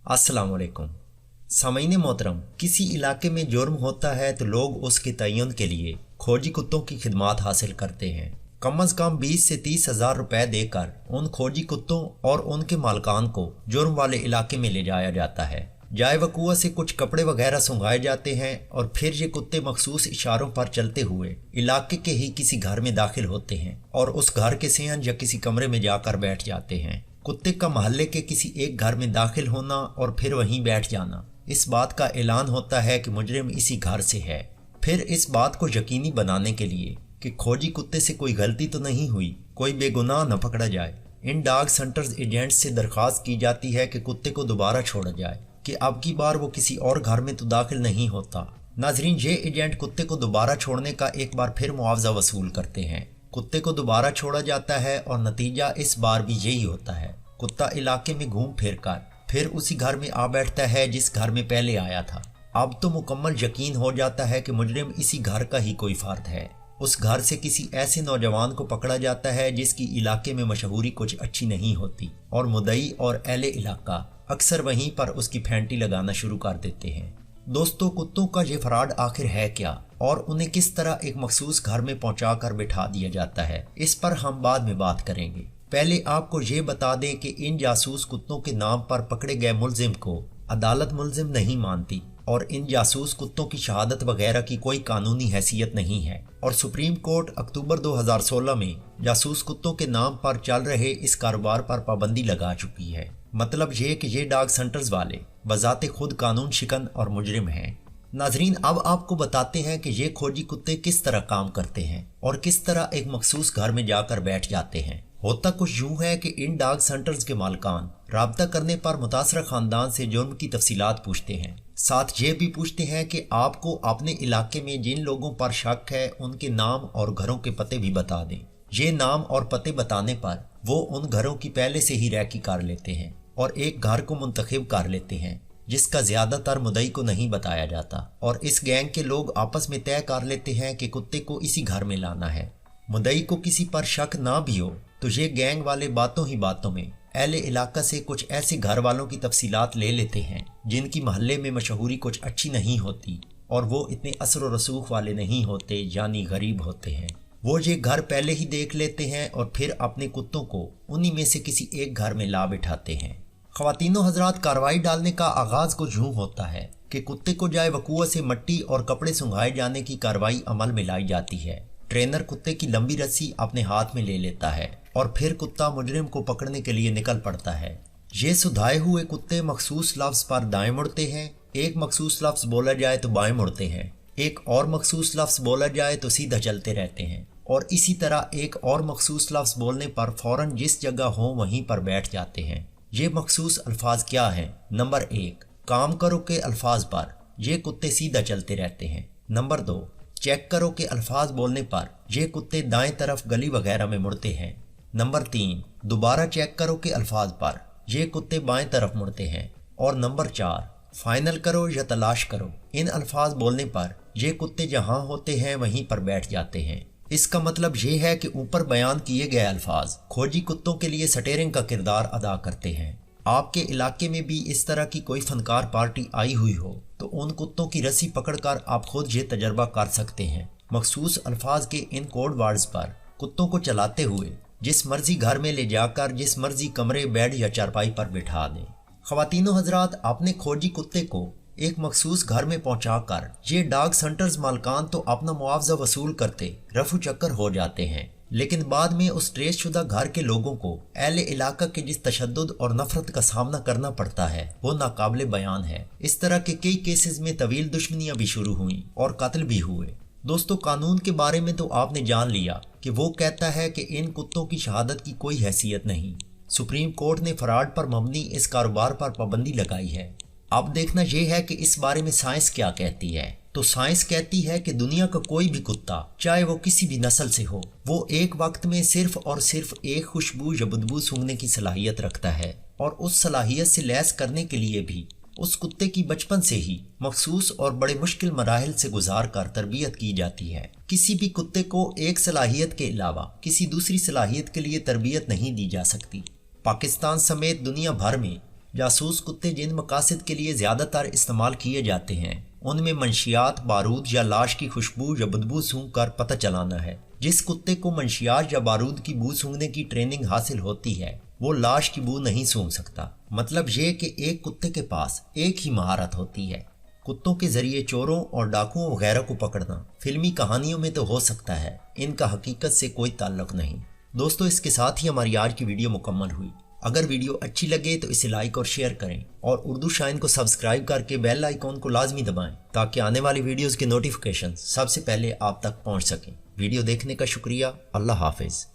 अस्सलाम वालेकुम। सामीन मोहतरम, किसी इलाके में जुर्म होता है तो लोग उसके तयन के लिए खोजी कुत्तों की खिदमात हासिल करते हैं। कम अज़ कम 20 से 30 हज़ार रुपए देकर उन खोजी कुत्तों और उनके मालकान को जुर्म वाले इलाके में ले जाया जाता है। जाए वकुआ से कुछ कपड़े वगैरह सुंघाए जाते हैं और फिर ये कुत्ते मखसूस इशारों पर चलते हुए इलाके के ही किसी घर में दाखिल होते हैं और उस घर के सेहन या किसी कमरे में जाकर बैठ जाते हैं। कुत्ते का मोहल्ले के किसी एक घर में दाखिल होना और फिर वहीं बैठ जाना इस बात का ऐलान होता है कि मुजरिम इसी घर से है। फिर इस बात को यकीनी बनाने के लिए कि खोजी कुत्ते से कोई गलती तो नहीं हुई, कोई बेगुनाह न पकड़ा जाए, इन डॉग सेंटर्स एजेंट्स से दरख्वास्त की जाती है कि कुत्ते को दोबारा छोड़ा जाए कि अब की बार वो किसी और घर में तो दाखिल नहीं होता। नाजरीन, ये एजेंट कुत्ते को दोबारा छोड़ने का एक बार फिर मुआवजा वसूल करते हैं। कुत्ते को दोबारा छोड़ा जाता है और नतीजा इस बार भी यही होता है। कुत्ता इलाके में घूम फिर कर फिर उसी घर में आ बैठता है जिस घर में पहले आया था। अब तो मुकम्मल यकीन हो जाता है कि मुजरिम इसी घर का ही कोई फर्द है। उस घर से किसी ऐसे नौजवान को पकड़ा जाता है जिसकी इलाके में मशहूरी कुछ अच्छी नहीं होती और मुदई और अहले इलाका अक्सर वहीं पर उसकी फैंटी लगाना शुरू कर देते हैं। दोस्तों, कुत्तों का ये फ्रॉड आखिर है क्या और उन्हें किस तरह एक मखसूस घर में पहुंचा कर बिठा दिया जाता है, इस पर हम बाद में बात करेंगे। पहले आपको ये बता दें कि इन जासूस कुत्तों के नाम पर पकड़े गए मुलजिम को अदालत मुलजिम नहीं मानती और इन जासूस कुत्तों की शहादत वगैरह की कोई कानूनी हैसियत नहीं है और सुप्रीम कोर्ट अक्टूबर 2016 में जासूस कुत्तों के नाम पर चल रहे इस कारोबार पर पाबंदी लगा चुकी है। मतलब ये कि ये डॉग सेंटर्स वाले बजाते खुद कानून शिकन और मुजरिम हैं। नाजरीन, अब आपको बताते हैं कि ये खोजी कुत्ते किस तरह काम करते हैं और किस तरह एक मखसूस घर में जाकर बैठ जाते हैं। होता कुछ यूं है कि इन डॉग सेंटर्स के मालकान राब्ता करने पर मुतासरा खानदान से जुर्म की तफसीलात पूछते हैं। साथ ये भी पूछते हैं कि आपको अपने इलाके में जिन लोगों पर शक है उनके नाम और घरों के पते भी बता दें। ये नाम और पते बताने पर वो उन घरों की पहले से ही रैकी कर लेते हैं और एक घर को मुंतखब कर लेते हैं जिसका ज्यादातर मुदई को नहीं बताया जाता और इस गैंग के लोग आपस में तय कर लेते हैं कि कुत्ते को इसी घर में लाना है। मुदई को किसी पर शक ना भी हो तो ये गैंग वाले बातों ही बातों में अहले इलाका से कुछ ऐसे घर वालों की तफसीलात ले लेते हैं जिनकी महल्ले में मशहूरी कुछ अच्छी नहीं होती और वो इतने असर व रसूख वाले नहीं होते, यानी गरीब होते हैं। वो ये घर पहले ही देख लेते हैं और फिर अपने कुत्तों को उन्हीं में से किसी एक घर में ला बिठाते हैं। ख्वातीनो हजरात, कार्रवाई डालने का आगाज कुछ यूं होता है कि कुत्ते को जाए वकुआ से मट्टी और कपड़े सुंघाए जाने की कार्रवाई अमल में लाई जाती है। ट्रेनर कुत्ते की लंबी रस्सी अपने हाथ में ले लेता है और फिर कुत्ता मुजरिम को पकड़ने के लिए निकल पड़ता है। ये सुधाए हुए कुत्ते मखसूस लफ्ज पर दाएं मुड़ते हैं, एक मखसूस लफ्ज बोला जाए तो बाएं मुड़ते हैं, एक और मखसूस लफ्ज बोला जाए तो सीधा चलते रहते हैं और इसी तरह एक और मखसूस लफ्ज बोलने पर फौरन जिस जगह हो वहीं पर बैठ जाते हैं। ये मखसूस अल्फाज क्या हैं? नंबर 1, काम करो के अल्फाज पर ये कुत्ते सीधा चलते रहते हैं। नंबर 2, चेक करो के अल्फाज बोलने पर ये कुत्ते दाएं तरफ गली वगैरह में मुड़ते हैं। नंबर 3, दोबारा चेक करो के अल्फाज पर ये कुत्ते बाएं तरफ मुड़ते हैं। और नंबर 4, फाइनल करो या तलाश करो, इन अल्फाज बोलने पर ये कुत्ते जहां होते हैं वहीं पर बैठ जाते हैं। इसका मतलब ये है कि ऊपर बयान किए गए अल्फाज खोजी कुत्तों के लिए स्टीयरिंग का किरदार अदा करते हैं। आपके इलाके में भी इस तरह की कोई फनकार पार्टी आई हुई हो तो उन कुत्तों की रस्सी पकड़कर आप खुद ये तजर्बा कर सकते हैं। मखसूस अल्फाज के इन कोड वर्ड्स पर कुत्तों को चलाते हुए जिस मर्जी घर में ले जाकर जिस मर्जी कमरे, बेड या चारपाई पर बिठा दें। ख्वातीनो हजरात, अपने खोजी कुत्ते को एक मखसूस घर में पहुंचाकर ये डॉग सेंटर्स मालकान तो अपना मुआवजा वसूल करते रफू चक्कर हो जाते हैं, लेकिन बाद में उस ट्रेस शुदा घर के लोगों को अहले इलाका के जिस तशद्दुद और नफरत का सामना करना पड़ता है वो नाकाबिले बयान है। इस तरह के कई केसेस में तवील दुश्मनियां भी शुरू हुई और कत्ल भी हुए। दोस्तों, कानून के बारे में तो आपने जान लिया कि वो कहता है कि इन कुत्तों की शहादत की कोई हैसियत नहीं। सुप्रीम कोर्ट ने फ्रॉड पर मबनी इस कारोबार पर पाबंदी लगाई है। अब देखना यह है कि इस बारे में साइंस क्या कहती है। तो साइंस कहती है कि दुनिया का कोई भी कुत्ता, चाहे वो किसी भी नस्ल से हो, वो एक वक्त में सिर्फ और सिर्फ एक खुशबू या बदबू सूंघने की सलाहियत रखता है और उस सलाहियत से लैस करने के लिए भी उस कुत्ते की बचपन से ही मखसूस और बड़े मुश्किल मराहिल से गुजार कर तरबियत की जाती है। किसी भी कुत्ते को एक सलाहियत के अलावा किसी दूसरी सलाहियत के लिए तरबियत नहीं दी जा सकती। पाकिस्तान समेत दुनिया भर में جاسوس کتے جن مقاصد کے لیے زیادہ تر استعمال کیے جاتے ہیں ان میں منشیات، بارود یا لاش کی خوشبو یا بدبو سونگھ کر پتہ چلانا ہے۔ جس کتے کو منشیات یا بارود کی بو سونگھنے کی ٹریننگ حاصل ہوتی ہے وہ لاش کی بو نہیں سونگھ سکتا۔ مطلب یہ کہ ایک کتے کے پاس ایک ہی مہارت ہوتی ہے، کتوں کے ذریعے چوروں اور ڈاکوؤں وغیرہ کو پکڑنا۔ فلمی کہانیوں میں تو ہو سکتا ہے، ان کا حقیقت سے کوئی تعلق نہیں۔ دوستو، اس کے ساتھ ہی ہماری آج کی ویڈیو مکمل ہوئی۔ اگر ویڈیو اچھی لگے تو اسے لائک اور شیئر کریں، اور اردو شائن کو سبسکرائب کر کے بیل آئیکن کو لازمی دبائیں تاکہ آنے والی ویڈیوز کے نوٹیفیکیشن سب سے پہلے آپ تک پہنچ سکیں۔ ویڈیو دیکھنے کا شکریہ۔ اللہ حافظ۔